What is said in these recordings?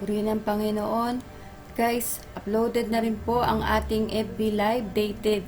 Purihin ng Panginoon. Guys, uploaded na rin po ang ating FB Live dated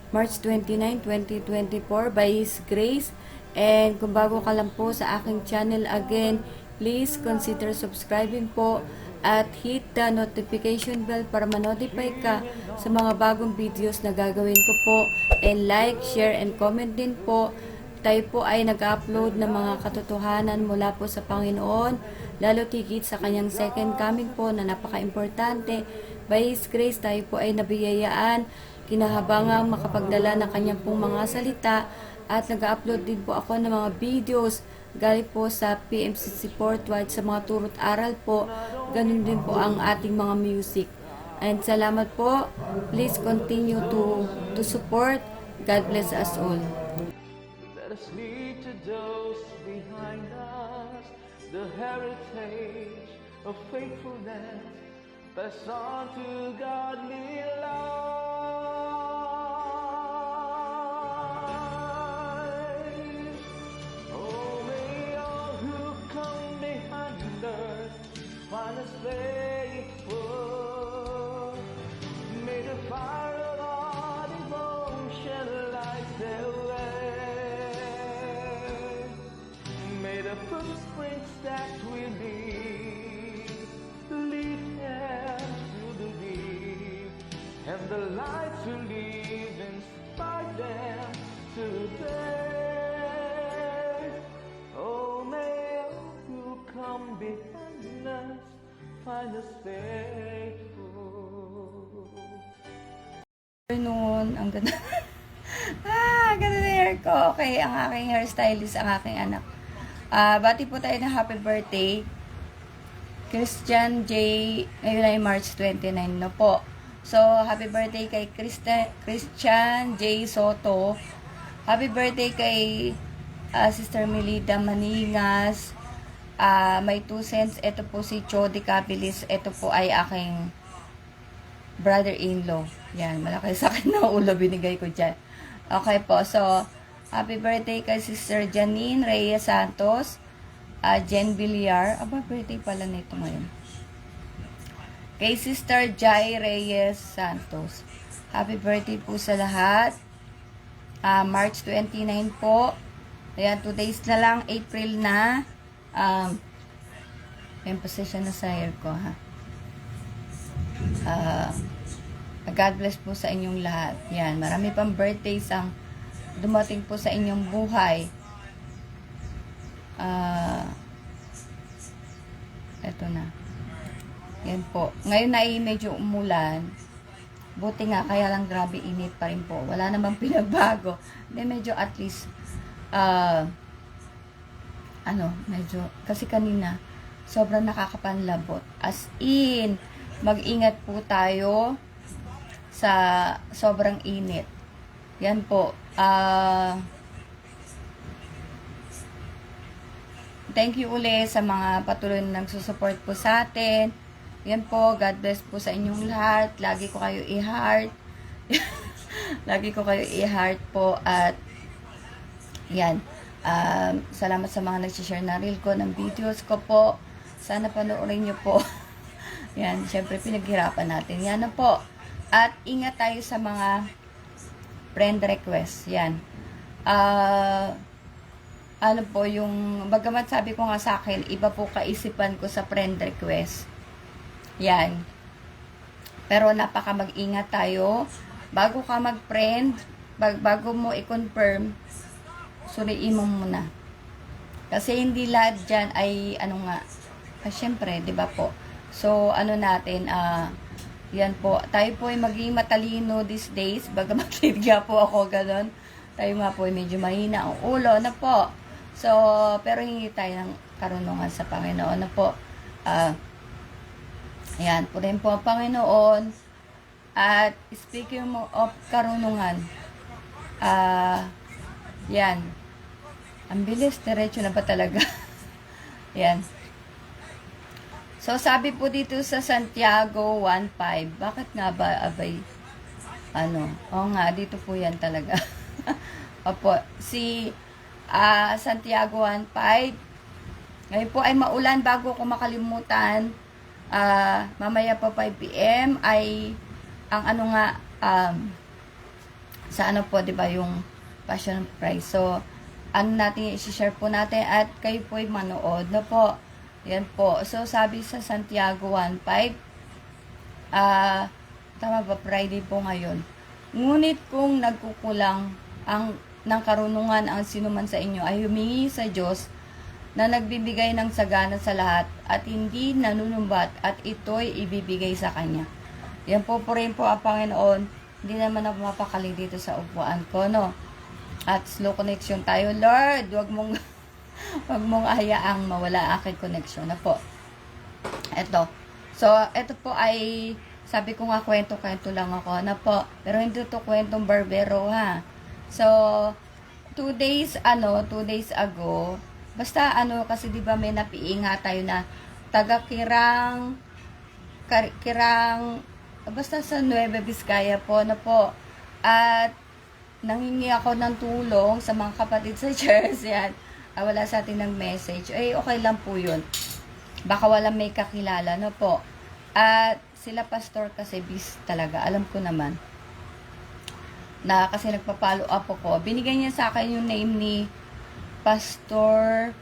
March 29, 2024 by His Grace. And kung bago ka lang po sa aking channel again, please consider subscribing po at hit the notification bell para ma-notify ka sa mga bagong videos na gagawin ko po. And like, share, and comment din po. Tayo po ay nag-upload ng mga katotohanan mula po sa Panginoon, lalo tigit sa kanyang second coming po na napaka-importante. By His Grace, tayo po ay nabiyayaan, kinahabangang makapagdala ng kanyang pong mga salita, at nag-upload din po ako ng mga videos galing po sa PMCC Portwide sa mga turot aral po. Ganun din po ang ating mga music. And salamat po. Please continue to support. God bless us all. Let us lead to those behind us the heritage of faithfulness, pass on to godly life. Oh, may all who come behind us find us faithful. May the fire of our devotion light their way. May the footprints that we lead them to believe, and the light to live inspire them today. Oh, may all who come behind us find us faithful. Noon, ang ganda. Ganda na hair ko. Okay, ang aking hairstylist, ang aking anak. Bati po tayo ng happy birthday. Christian J. Ngayon ay March 29 na po. So, happy birthday kay Christian J. Soto. Happy birthday kay Sister Melida Maningas. May 2 cents. Ito po si Chody Cabilis. Ito po ay aking brother-in-law. Yan, malaki sa akin na ulo binigay ko dyan. Okay po, so, happy birthday kay Sister Janine Reyes Santos, Jen Villar. Aba, birthday pala nito ngayon. Kay Sister Jai Reyes Santos. Happy birthday po sa lahat. March 29 po. Ayan, 2 days na lang, April na. May position na sa hair ko, ha. God bless po sa inyong lahat. Yan, marami pang birthdays ang dumating po sa inyong buhay. Eto na. Yan po. Ngayon ay medyo umulan. Buti nga, kaya lang grabe init pa rin po. Wala namang pinagbago. Medyo at least, medyo, kasi kanina, sobrang nakakapanlabot. As in, mag-ingat po tayo sa sobrang init. Yan po. Thank you ulit sa mga patuloy na nagsusupport po sa atin. Yan po. God bless po sa inyong lahat. Lagi ko kayo i-heart. Lagi ko kayo i-heart po. At yan. Salamat sa mga nag-share na reel ko ng videos ko po. Sana panoorin nyo po. Yan. Syempre pinaghirapan natin. Yan na po. At ingat tayo sa mga friend request. Yan. Ano po yung, bagamat sabi ko nga sa akin, iba po kaisipan ko sa friend request. Yan. Pero napaka mag-ingat tayo. Bago ka mag-friend, bago mo i-confirm, suriin mo muna. Kasi hindi lahat dyan ay, syempre, di ba po? So, natin, yan po. Tayo po ay maging matalino these days. Bagamat nga po ako ganun. Tayo nga po ay medyo mahina ang ulo na po. So, pero hindi tayo ng karunungan sa Panginoon na po. Yan po rin po ang Panginoon. At speaking of karunungan, yan. Ang bilis, diretso na ba talaga? Yan. So, sabi po dito sa Santiago 1:5, bakit nga ba, abay, oo nga, dito po yan talaga. Opo, si Santiago 1:5, ngayon po ay maulan bago ko makalimutan. Mamaya po 5 p.m. ay ang ano nga, sa ano po, 'di ba, yung passion prize. So, ano natin, i-share po natin at kayo po ay manood na po. Yan po. So, sabi sa Santiago 1:5, tama ba, Friday po ngayon. Ngunit kung nagkukulang ng karunungan ang sinuman sa inyo, ay humingi sa Diyos na nagbibigay ng sagana sa lahat at hindi nanunumbat at ito'y ibibigay sa Kanya. Yan po rin po ang Panginoon. Hindi naman ako mapakali dito sa upuan ko, no? At slow connection tayo. Lord, wag mong hayaang mawala aking connection na po. Eto. So, eto po ay, sabi ko nga, kwento-kwento lang ako na po. Pero hindi to kwentong barbero, ha? So, 2 days ago, basta kasi di ba may napiinga tayo na taga-Kirang, basta sa Nueva Vizcaya po na po. At nangingi ako ng tulong sa mga kapatid sa church. Yan. Wala sa atin ng message. Okay lang po yun. Baka wala may kakilala na po. At sila pastor kasi bis talaga. Alam ko naman. Na kasi nagpa-follow up ako. Binigay niya sa akin yung name ni Pastor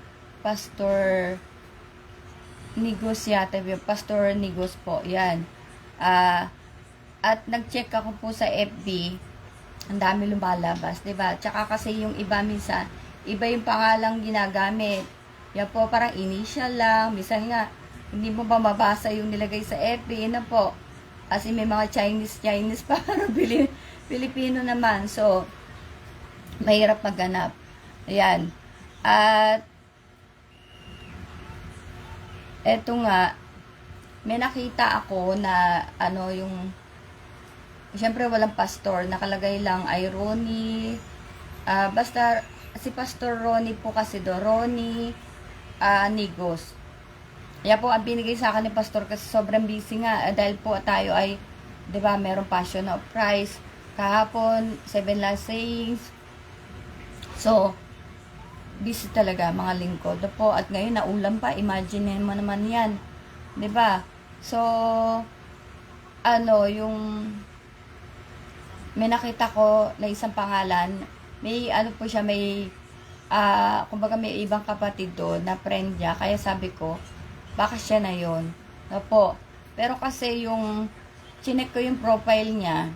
Nigos yata. Pastor Nigos po. Yan. At nag-check ako po sa FB. Ang dami lumalabas, 'di ba? Tsaka kasi yung iba minsan, iba yung pangalang ginagamit. Yan po, parang initial lang. Minsan nga, hindi mo ba mabasa yung nilagay sa FB, na po. Kasi may mga Chinese pa, pero Filipino naman. So, mahirap maghanap. Ayan. At, eto nga, may nakita ako na, siyempre walang pastor, nakalagay lang ay Ronnie, basta si Pastor Ronnie po kasi Ronnie Nigos. Yan po ang binigay sa akin ni Pastor kasi sobrang busy nga, dahil po tayo ay, di ba, merong Passion of Christ, kahapon, 7 last sayings. So, busy talaga mga lingkod po, at ngayon naulan pa, imagine mo naman yan, di ba? So, yung may nakita ko na isang pangalan, may po siya, may kumbaga may ibang kapatid doon na friend niya, kaya sabi ko baka siya na yon na po. Pero kasi yung chinek ko yung profile niya,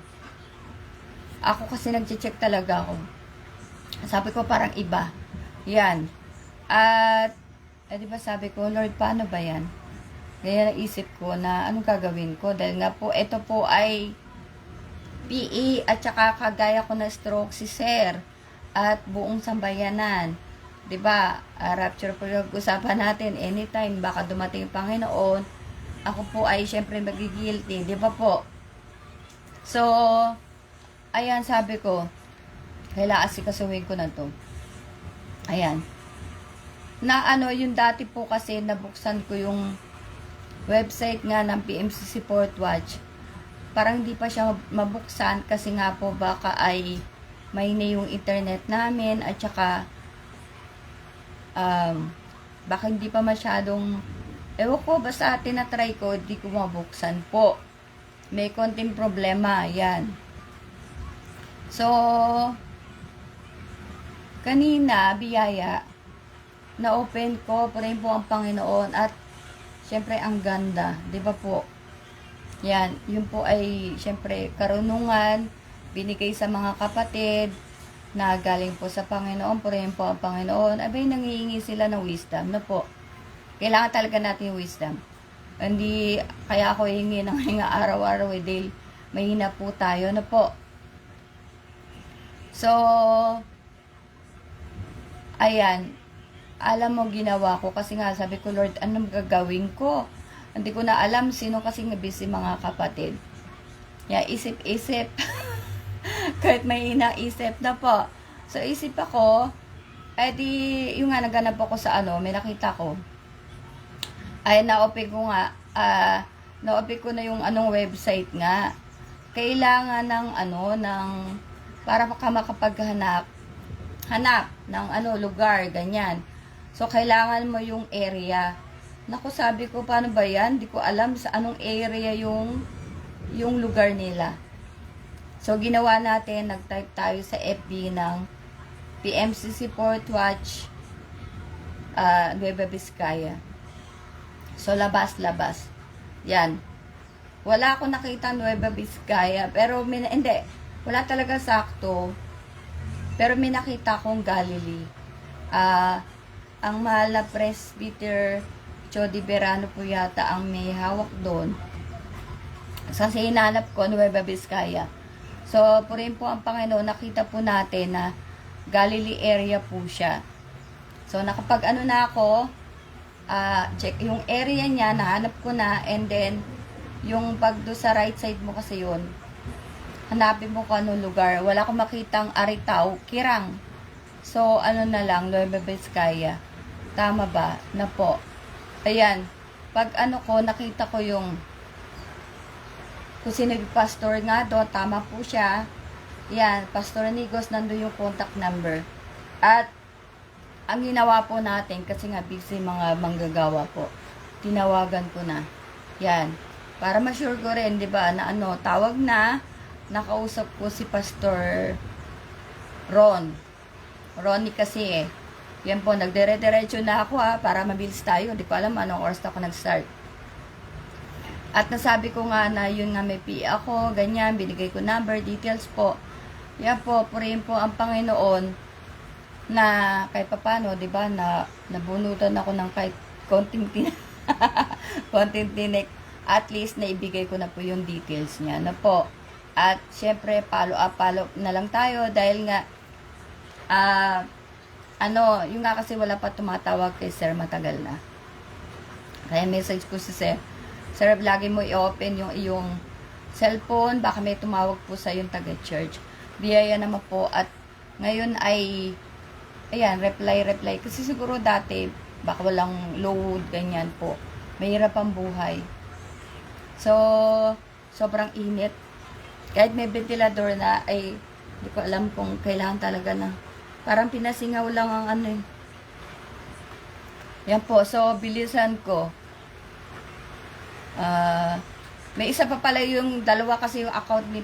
ako kasi nagche-check talaga ako, sabi ko parang iba yan. At di ba sabi ko, Lord, paano ba yan? Kaya naisip ko na anong gagawin ko, dahil nga po ito po ay PE at saka kagaya ko na stroke si Sir at buong sambayanan. 'Di ba? Rapture po yung usapan natin anytime, baka dumating yung Panginoon. Ako po ay syempre magigilty, 'di ba po? So, ayan, sabi ko, kailangan asikasuhin ko na 'to. Ayan. Na yung dati po kasi nabuksan ko yung website nga ng PMC Support Watch. Parang hindi pa siya mabuksan kasi nga po baka ay may na yung internet namin at saka baka hindi pa masyadong, ewan ko, basta tinatry ko, di ko mabuksan po. May konting problema, yan. So, kanina, biyaya, na-open ko, rin po ang Panginoon at syempre ang ganda, di ba po? Yan, yun po ay syempre karunungan, binigay sa mga kapatid na galing po sa Panginoon, purihin po ang Panginoon. Abay, nangihingi sila ng wisdom, na po. Kailangan talaga natin yung wisdom. Hindi, kaya ako hingi ng hinga araw-araw, dahil mahina po tayo, na po. So, ayan, alam mo ginawa ko, kasi nga sabi ko, Lord, anong gagawin ko? Hindi ko na alam sino kasi nga busy mga kapatid. Isip-isip. Kahit may inaisip na po. So, isip ako, yung nga naganap ako sa may nakita ko. Ay, na-open ko nga, na-open ko na yung website nga. Kailangan ng para makapaghanap ng lugar, ganyan. So, kailangan mo yung area Naku, sabi ko, paano ba yan? Di ko alam sa anong area yung lugar nila. So, ginawa natin, nag-type tayo sa FB ng PMCC Port Watch Nueva Vizcaya. So, labas. Yan. Wala akong nakita Nueva Vizcaya, pero hindi. Wala talaga sakto. Pero may nakita akong Galilee. Ang mahal na Presbyter Chody Verano po yata ang may hawak doon. Kasi hinanap ko Nueva Vizcaya. So, purin po ang Panginoon, nakita po natin na Galilee area po siya. So, nakapag ano na ako, check yung area niya, nahanap ko na, and then, yung pag do sa right side mo kasi yun, hanapin mo kung anong lugar. Wala akong makitang Aritaw, Kirang. So, ano na lang, Nueva Vizcaya. Tama ba? Na po. Ayan. Pag ano ko, nakita ko yung kung sino yung pastor nga doon, tama po siya. Yan, Pastor Nigos, nandun yung contact number. At, ang ginawa po natin, kasi nga busy mga manggagawa po, tinawagan ko na. Yan. Para ma-sure ko rin, di ba, na ano, tawag na, nakausap ko si Pastor Ronnie kasi eh. Yan po, nagdire-diretso na ako para mabilis tayo. Hindi ko alam anong oras ako nag-start. At nasabi ko nga na yun nga may PA ako, ganyan, binigay ko number, details po. Yan po, purihin po ang Panginoon na kahit papano, di ba, na nabunutan ako ng kahit konting tinik. At least, naibigay ko na po yung details niya na po. At, syempre, follow up na lang tayo dahil nga, yung nga kasi wala pa tumatawag kay Sir matagal na. Kaya message ko si Sir, Sir, lagi mo i-open yung iyong cellphone, baka may tumawag po sa yung taga-church. Biyaya naman po at ngayon ay, ayan, reply. Kasi siguro dati, baka walang load, ganyan po. Mahirap ang buhay. So, sobrang init. Kahit may ventilador na, ay, hindi ko alam kung kailangan talaga na. Parang pinasingaw lang ang ano eh. Yan po, so, bilisan ko. May isa pa pala yung dalawa kasi yung account ni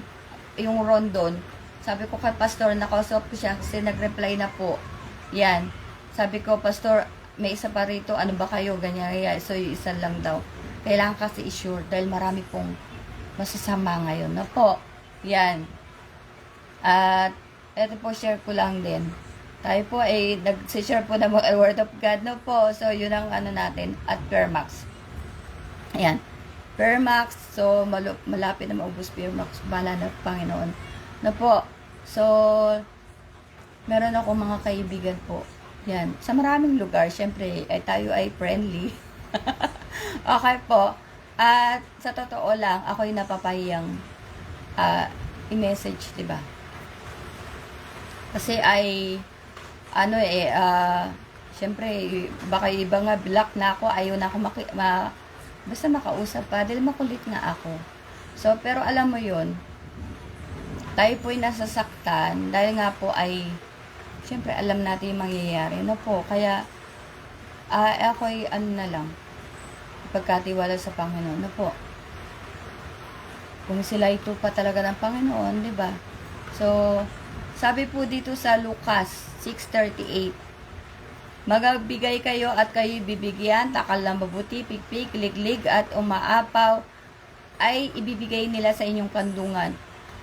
yung Rondon. Sabi ko kay Pastor, nakausap ko siya kasi nag-reply na po. Yan. Sabi ko, Pastor, may isa pa rito, ano ba kayo? Ganyan. So, yung isa lang daw. Kailangan kasi i-sure dahil marami pong masasama ngayon. Na po. Yan. At, eto po, share ko lang din. Tayo po ay nag-share po ng Word of God na po. So, yun ang ano natin at Permax. Ayan. Permax. So, malapit na maubos Permax. Bala na Panginoon. Na po. So, meron ako mga kaibigan po. Yan. Sa maraming lugar, syempre, ay tayo ay friendly. Okay po. At sa totoo lang, ako'y napapahiyang i-message, diba? Kasi ay syempre, baka iba nga block na ako, ayaw na ako basta makausap pa, dahil makulit na ako. So, pero alam mo yun, tayo po'y nasasaktan, dahil nga po ay, syempre, alam natin yung mangyayari, no po, kaya, ako'y na lang, pagkatiwala sa Panginoon, no po. Kung sila ito pa talaga ng Panginoon, di ba? So, sabi po dito sa Lucas 6:38, magbigay kayo at kayo bibigyan, takal na mabuti, pikpik, liglig at umaapaw ay ibibigay nila sa inyong kandungan.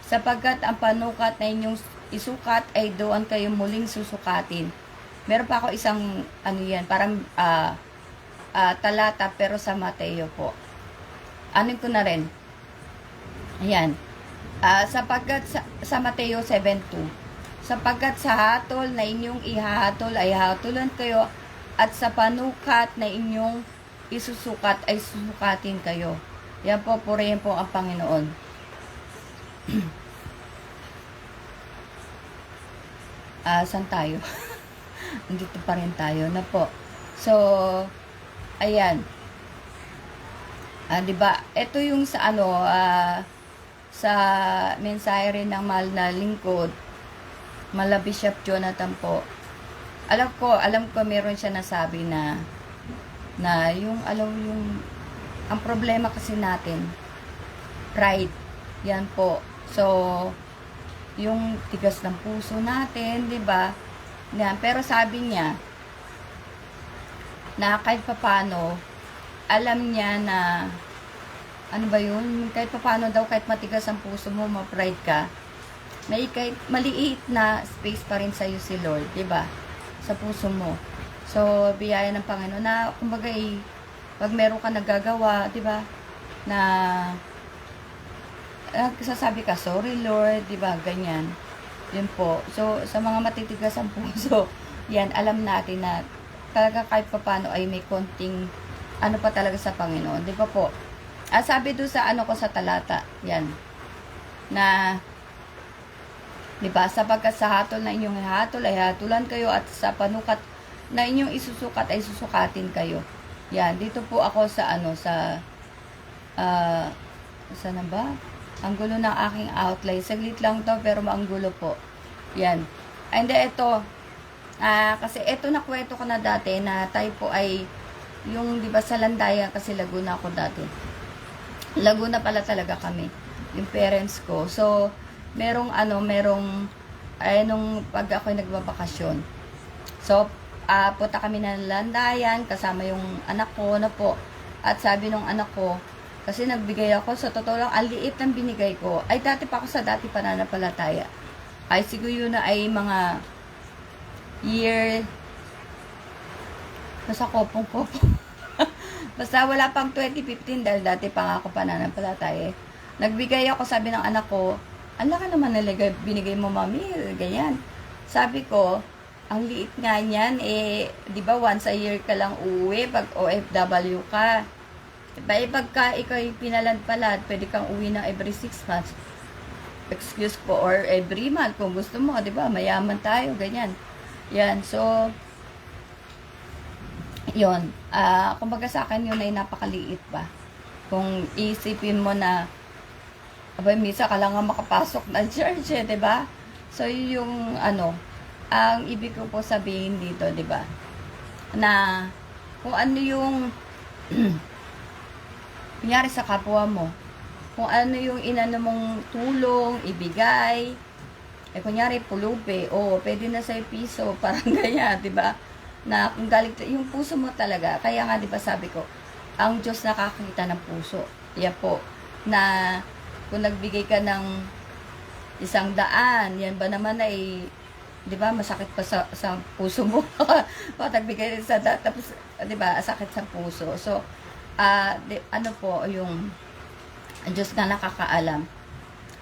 Sapagkat ang panukat na inyong isukat ay doon kayo muling susukatin. Meron pa ako isang parang talata pero sa Mateo po. Anin ko na rin. Ayan. Sapagkat sa Mateo 7:2, sapagkat sa hatol na inyong ihahatol ay hatulan kayo, at sa panukat na inyong isusukat ay susukatin kayo. Yan po, purihin po ang Panginoon. Saan tayo? Nandito pa rin tayo na po. So, ayan. Diba? Ito yung sa sa mensahe rin ng mahal na lingkod, Mala Bishop Jonathan po. Alam ko meron siya nasabi na Na yung, alam mo yung, ang problema kasi natin, pride. Yan po. So, yung tigas ng puso natin, di ba? Yan. Pero sabi niya, na kahit papano, alam niya na, ano ba yun? Kahit papano daw, kahit matigas ang puso mo, ma-pride ka, may kahit maliit na space pa rin sa'yo si Lord, di ba? Sa puso mo. So, biyaya ng Panginoon na, kumbaga pag meron ka nagagawa, di ba? Na, sasabi ka, sorry Lord, di ba? Ganyan. Yun po. So, sa mga matitigas ang puso, yan, alam natin na talaga kahit papano ay may konting ano pa talaga sa Panginoon. Di ba po? Sabi doon sa ano ko sa talata, yan, na, di ba, sapagkat sa hatol na inyong hatol ay hatulan kayo at sa panukat na inyong isusukat ay susukatin kayo. Yan, dito po ako sa ano, sa, saan na ba? Ang gulo ng aking outline. Saglit lang to, pero ang gulo po. Yan. And ito, kasi ito na kwento ko na dati, na tayo po ay, yung, di ba, sa Landayan, kasi Laguna ako dati. Laguna pala talaga kami. Yung parents ko. So, merong, nung pag ako'y nagbabakasyon. So, punta kami ng Landayan, kasama yung anak ko, na po. At sabi nung anak ko, kasi nagbigay ako, sa totoo lang, ang liit ng binigay ko. Ay, dati pa ako sa dati pananampalataya. Ay, siguro yun na ay mga year, basta kopong-kopong. Basta wala pang 2015, dahil dati pa nga ako pananampalataya. Nagbigay ako, sabi ng anak ko, ang laki naman nalagay, binigay mo mami, ganyan. Sabi ko, ang liit nga niyan, di ba once a year ka lang uwi, pag OFW ka. Diba, pagka ikaw yung pinalad-palad, pwede kang uwi ng every 6 months. Excuse po, or every month, kung gusto mo, di ba, mayaman tayo, ganyan. Yan, so, yun. Kumbaga sa akin, yun ay napakaliit ba. Kung isipin mo na, abay, misa ka lang nga makapasok ng church, di ba? So, yung, ang ibig ko po sabihin dito, di ba, na, kung ano yung, kunyari sa kapwa mo, kung ano yung inano mong tulong, ibigay, kunyari pulupe, pwede na sa'yo piso, parang ganyan, di ba? Na kung galing, yung puso mo talaga, kaya nga, di ba sabi ko, ang Diyos nakakita ng puso. Yan po, na kung nagbigay ka ng 100, yan ba naman ay, di ba, masakit pa sa puso mo. Kung nagbigay sa tapos, di ba, sakit sa puso. So, ano po, yung Diyos na nakakaalam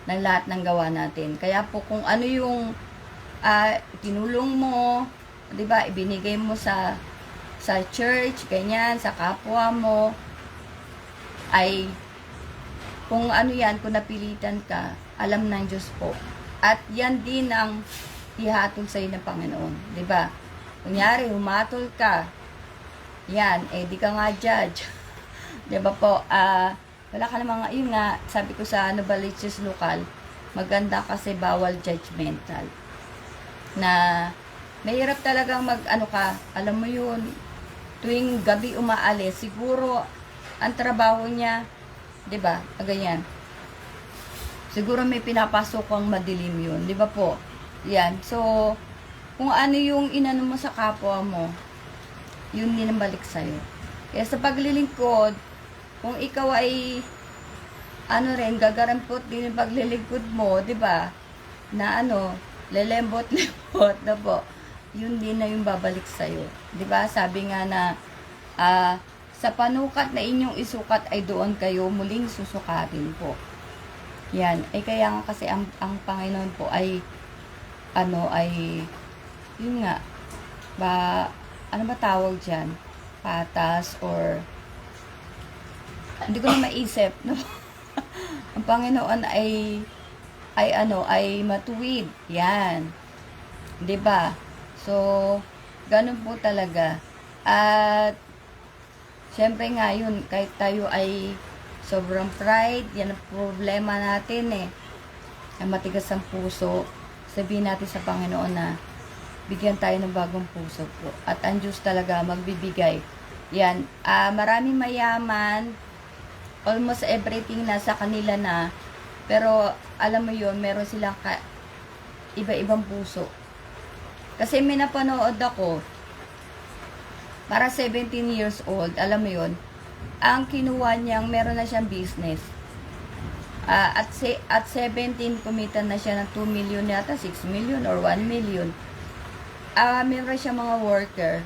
ng lahat ng gawa natin. Kaya po kung ano yung tinulong mo, 'di ba, ibinigay mo sa church, ganyan, sa kapwa mo, ay kung ano yan, kung napilitan ka, alam ng Diyos po. At yan din ang ihatol sa iyo ng Panginoon, 'di ba? Kunyari, humatol ka, yan, di ka nga judge. Diba po, wala ka namang, yun nga, sabi ko sa Novaliches Local, maganda kasi bawal judgmental. Na, mahirap talagang alam mo yun, tuwing gabi umaalis, siguro, ang trabaho niya, diba, ganyan. Siguro may pinapasok kang madilim yun, diba po? Yan, so, kung ano yung inano mo sa kapwa mo, yun din ang balik sa'yo. Kaya sa paglilingkod, kung ikaw ay rin, gagarampot din yung paglilingkod mo, di ba? Na lelembot-lembot na po. Yun din na yung babalik sa'yo. Di ba? Sabi nga na, sa panukat na inyong isukat ay doon kayo muling susukatin po. Yan. Kaya nga kasi ang Panginoon po ay, yun nga, ano ba tawag dyan? Patas or hindi ko na maisip, no? Ang Panginoon ay matuwid. Yan. 'Di ba? So, ganun po talaga. At syempre nga yun, kahit tayo ay sobrang pride, yan ang problema natin Ang matigas ang puso, sabihin natin sa Panginoon na bigyan tayo ng bagong puso po. At ang Diyos talaga magbibigay Yan, maraming mayaman, almost everything nasa kanila na, pero alam mo yun, meron silang iba-ibang puso. Kasi may napanood ako, para 17 years old, alam mo yun, ang kinuha niyang, meron na siyang business. At 17, kumita na siya ng 2 million yata, 6 million or 1 million. Meron siya mga worker,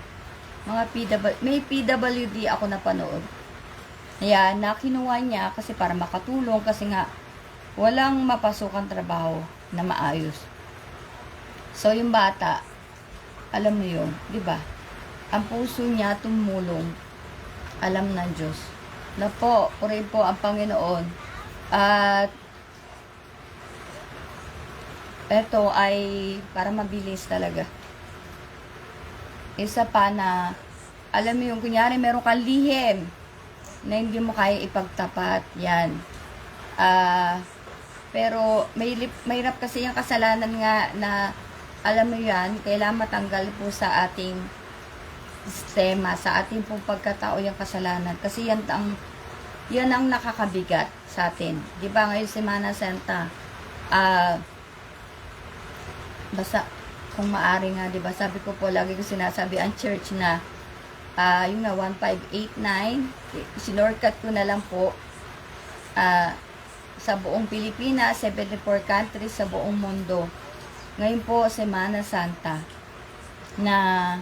mga may PWD ako napanood. Ayan, na kinuha niya kasi para makatulong kasi nga walang mapasukang trabaho na maayos. So, yung bata, alam mo yun, di ba? Ang puso niya tumulong, alam ng Diyos. Na po, purihin po ang Panginoon. At eto ay para mabilis talaga. Isa pa na, alam mo yung kunyari meron kang lihim na hindi mo kaya ipagtapat. Yan. Pero mahirap kasi yung kasalanan nga na, alam mo yan, kailangan matanggal po sa ating sistema, sa ating pong pagkatao yung kasalanan. Kasi yan ang nakakabigat sa atin. Di ba ngayon Semana Santa, basta kung maari nga, di ba, sabi ko po, lagi ko sinasabi ang church na, yung nga, 1589, sinorkat ko na lang po, sa buong Pilipinas, 74 countries sa buong mundo. Ngayon po, Semana Santa, na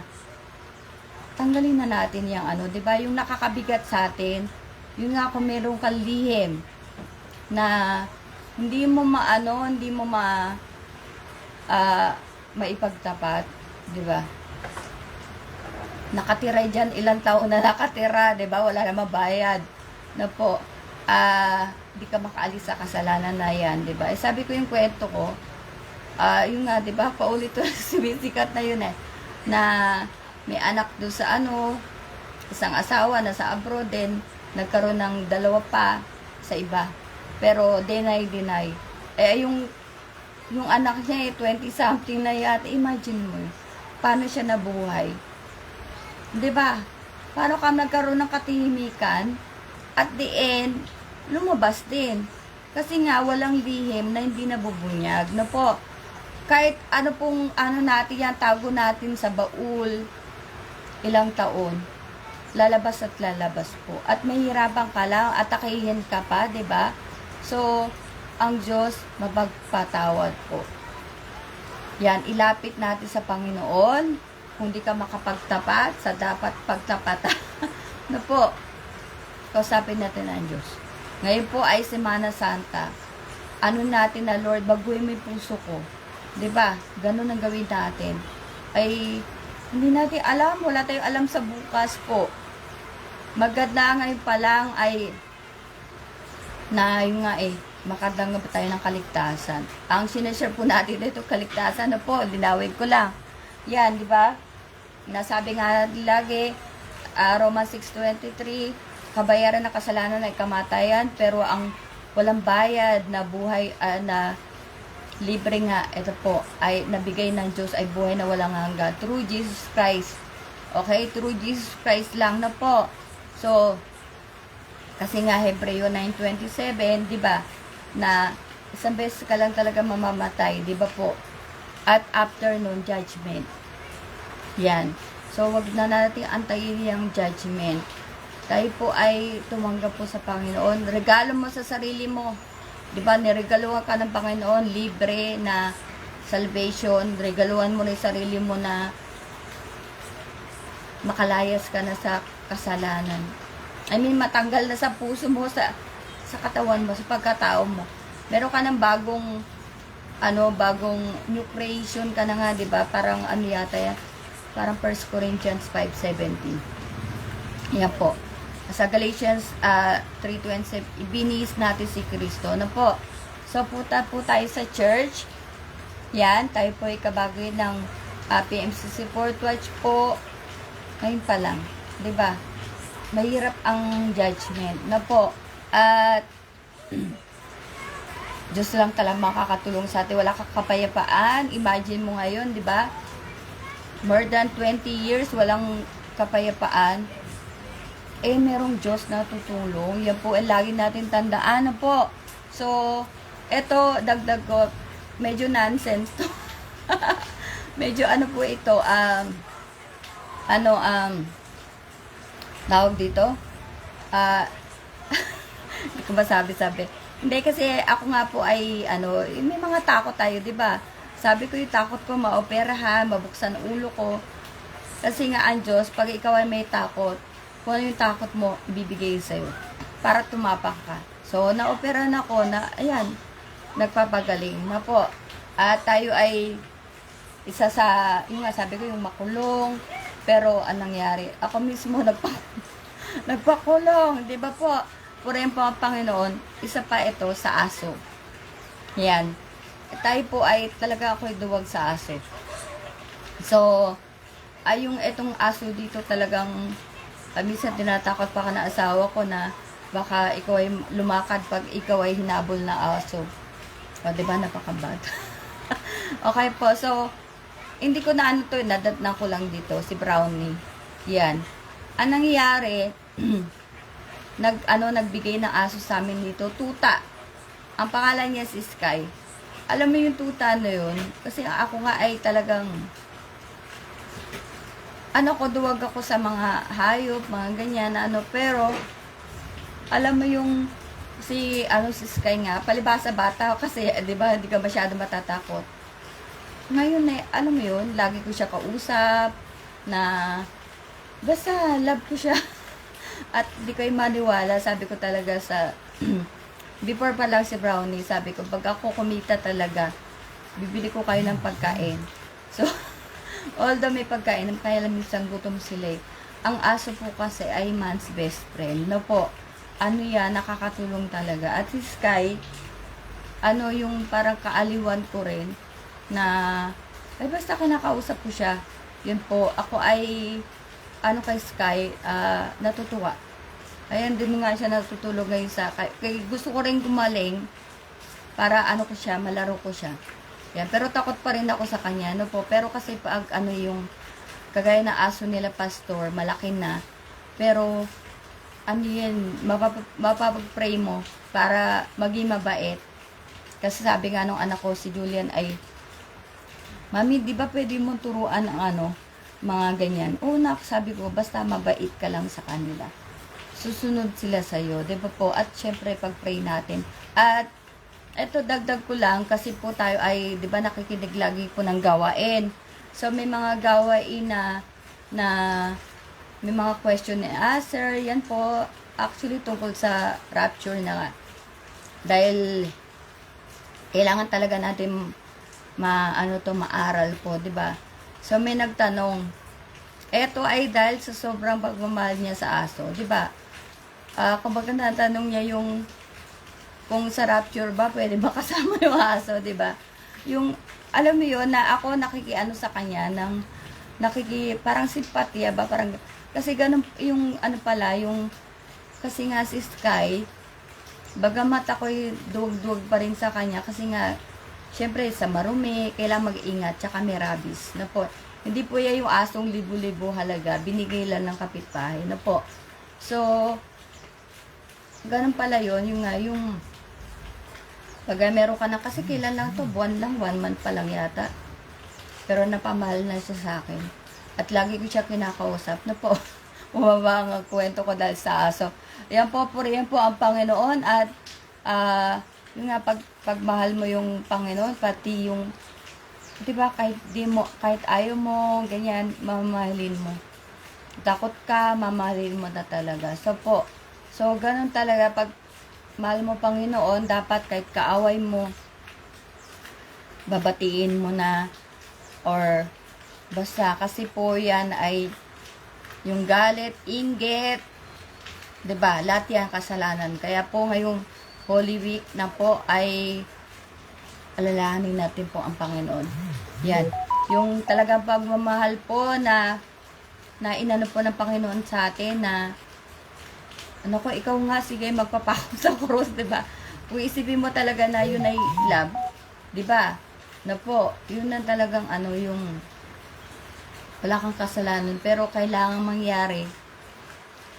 tanggalin na natin yung di ba, yung nakakabigat sa atin, yun nga kung meron kang lihim, na hindi mo maipagtapat, di ba? Nakatira dyan, ilang taon na nakatira, di ba? Wala na mabayad. Na po, di ka makaalis sa kasalanan na yan, di ba? Sabi ko yung kwento ko, yun nga, di ba? Paulit sumisikat na yun na may anak doon sa isang asawa na sa abroad din, nagkaroon ng 2 pa sa iba. Pero deny. Yung anak niya 20 something na yata, imagine mo, paano siya nabuhay? 'Di ba? Paano ka nagkaroon ng katahimikan? At the end, lumabas din. Kasi nga walang lihim na hindi nabubunyag. Na po, kahit natin yan, tago natin sa baul, ilang taon, lalabas at lalabas po. At mahirapan ka lang, atakihin ka pa, 'di ba? So, ang Diyos mapagpatawad po. Yan, ilapit natin sa Panginoon. Kung di ka makapagtapat, sa dapat pagtapatan. Na po, kausapin natin ang Diyos. Ngayon po ay Semana Santa. Natin na, Lord, baguhin mo yung puso ko. 'Di ba? Ganun ang gawin natin. Ay, hindi natin alam, wala tayong alam sa bukas po. Maganda ngayon pa lang ay makatanggap tayo ng kaligtasan. Ang sinashare po natin dito, kaligtasan na po, linawin ko lang. Yan, di ba? Nasabi nga lagi, Romans 6:23, kabayaran ng kasalanan ay kamatayan, pero ang walang bayad na buhay, na libre nga, ito po, ay nabigay ng Diyos ay buhay na walang hanggan. Through Jesus Christ. Okay? Through Jesus Christ lang na po. So, kasi nga Hebreo 9:27, di ba? Na isang beses ka lang talaga mamamatay, di ba po? At after nun, judgment. Yan. So, wag na natin antayin yung judgment. Tayo po ay tumanggap po sa Panginoon. Regalo mo sa sarili mo. Di ba? Niregaluhan ka ng Panginoon, libre na salvation. Regaluhan mo na yung sarili mo na makalayas ka na sa kasalanan. Matanggal na sa puso mo, sa katawan mo, sa pagkatao mo. Meron ka ng bagong new creation ka na nga, di ba? Parang yata yan? Parang 1 Corinthians 5:17. Yan po. Sa Galatians 3:20, ibinis natin si Kristo. Na po. So, punta po tayo sa church. Yan, tayo po ay kabagoy ng PMCC Fourth Watch po. Ngayon pa lang. Di ba? Mahirap ang judgment. Na po. At Diyos lang talaga makakatulong sa atin. Wala kang kapayapaan. Imagine mo ngayon, di ba? More than 20 years, walang kapayapaan. merong Diyos na tutulong. Yan po ay lagi natin tandaan na po. So, eto, dagdag ko, medyo nonsense to. Medyo ano po ito, tawag dito, hindi ko masabi-sabi. Hindi kasi ako nga po ay, may mga takot tayo, di ba? Sabi ko yung takot ko, maoperahan, mabuksan ulo ko. Kasi nga ang Diyos, pag ikaw ay may takot, kung ano yung takot mo, ibibigay sa'yo. Para tumapak ka. So, naopera na ako na, ayan, nagpapagaling na po. At tayo ay isa sa, yung nga sabi ko, yung makulong. Pero, anong nangyari? Ako mismo nagpakulong. Di ba po? Purihin po ang Panginoon. Isa pa ito sa aso. Yan. Tayo po ay talaga ako'y duwag sa aso. So, ay yung etong aso dito talagang minsan tinatakot pa ka na asawa ko na baka ikaw ay lumakad pag ikaw ay hinabol na aso. O, diba? Napakabad. Okay po. So, hindi ko na ano to, nadatnan ko lang dito, si Brownie. Yan. Ang nangyayari, nagbigay ng aso sa amin dito, tuta. Ang pangalan niya si Sky. Alam mo yung tuta na yun, kasi ako nga ay talagang, duwag ako sa mga hayop, mga ganyan, pero, alam mo yung, si Sky nga, palibasa bata, kasi, di ba, hindi ka masyado matatakot. Ngayon, alam mo yun, lagi ko siya kausap, na, basta, love ko siya. At di ko maniwala, sabi ko talaga sa, before pa lang si Brownie, sabi ko, pag ako kumita talaga, bibili ko kayo ng pagkain. So, although may pagkain, kaya lang minsan gutom sila eh. Ang aso po kasi ay man's best friend. No po, yan, nakakatulong talaga. At si Sky, yung parang kaaliwan ko rin, na, ay basta kinakausap ko siya. Yun po, ako ay, kay Sky, natutuwa. Ayan, din nga siya natutulog ngayon sa, kay gusto ko rin gumaling, para ko siya, malaro ko siya. Yan, pero takot pa rin ako sa kanya, no po. Pero kasi pag, yung, kagaya na aso nila pastor, malaki na, pero, yan, mapapag-pray mo, para maging mabait. Kasi sabi nga nung anak ko, si Julian ay, Mami, di ba pwede mo turuan ang mga ganyan? Oo, sabi ko, basta mabait ka lang sa kanila. Susunod sila sa'yo, di ba po? At syempre, pag-pray natin. At, eto, dagdag ko lang, kasi po tayo ay, di ba, nakikinig lagi po ng gawain. So, may mga gawain na may mga question na, sir, yan po, actually, tungkol sa rapture na nga. Dahil, kailangan talaga natin maaral po, 'di ba? So may nagtanong, eto ay dahil sa sobrang pagmamahal niya sa aso, 'di ba? Kumbaga natanong niya yung kung sa rapture ba pwede ba kasama yung aso, 'di ba? Yung alam mo yun na ako sa kanya ng parang simpatya ba, parang kasi ganun yung pala yung kasi nga si Sky, bagamat ako'y duwag-duwag pa rin sa kanya kasi nga siyempre, sa marumi, kailangan mag-ingat, tsaka may rabies, na po. Hindi po yan yung asong libo-libo halaga, binigay lang ng kapitbahay, na po. So, ganun pala yun, yung, pag meron ka na, kasi kailan lang to, buwan lang, 1 month pa lang yata. Pero napamahal na siya sa akin. At lagi ko siya kinakausap, na po. Bumaba ang kwento ko dahil sa aso. Yan po ang Panginoon, at, yung nga, pagmahal mo yung Panginoon, pati yung, di ba, kahit ayaw mo, ganyan, mamahalin mo. Takot ka, mamahalin mo na talaga. So, ganun talaga, pag mahal mo Panginoon, dapat kahit kaaway mo, babatiin mo na, or, basta, kasi po yan ay, yung galit, inggit, di ba, lahat yan kasalanan. Kaya po ngayong Holy Week na po ay alalahanin natin po ang Panginoon. Yan. Yung talagang pagmamahal po na inano po ng Panginoon sa atin na ko, ikaw nga, sige, magpapako sa cross, diba? Kung isipin mo talaga na yun ay love, diba? Na po, yun na talagang yung wala kang kasalanan, pero kailangan mangyari.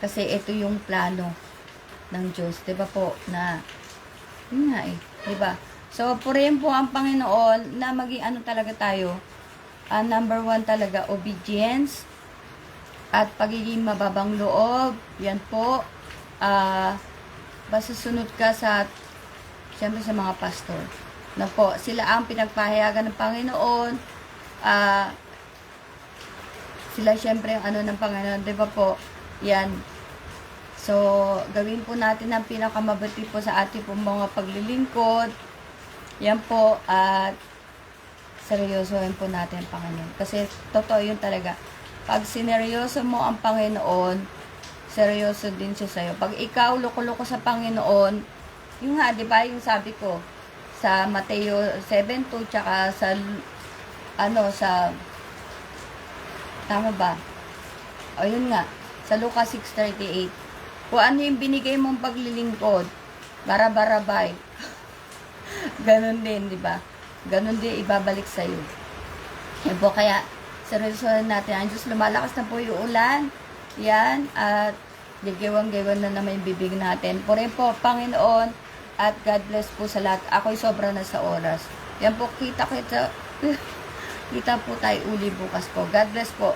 Kasi ito yung plano ng Diyos, 'di ba po, na yun nga 'di ba? So, purihin po ang Panginoon na maging ano talaga tayo, number one talaga, obedience at pagiging mababang loob. Yan po. Basta sunod ka siyempre sa mga pastor. Na po, sila ang pinagpahayagan ng Panginoon. Sila siyempre ang ano ng Panginoon, 'di ba po? Yan. So, gawin po natin ang pinakamabuti po sa ating po mga paglilingkod. Yan po, at seryosohin po natin ang Panginoon. Kasi, totoo yun talaga. Pag sineryoso mo ang Panginoon, seryoso din siya sa'yo. Pag ikaw loko-loko sa Panginoon, yung nga, di ba, yung sabi ko, sa Mateo 7:2, tsaka sa, tama ba? O, yun nga, sa Lucas 6:38. Kung ano yung binigay mong paglilingkod, barabarabay. Ganon din, di ba? Ganon din ibabalik sa iyo. Yan po, kaya seryosohan natin. Ang Diyos, lumalakas na po yung ulan. Yan, at gigiwang-giwang na naman yung bibig natin. Puri po, Panginoon, at God bless po sa lahat. Ako'y sobra na sa oras. Yan po, kita po tayo uli bukas po. God bless po.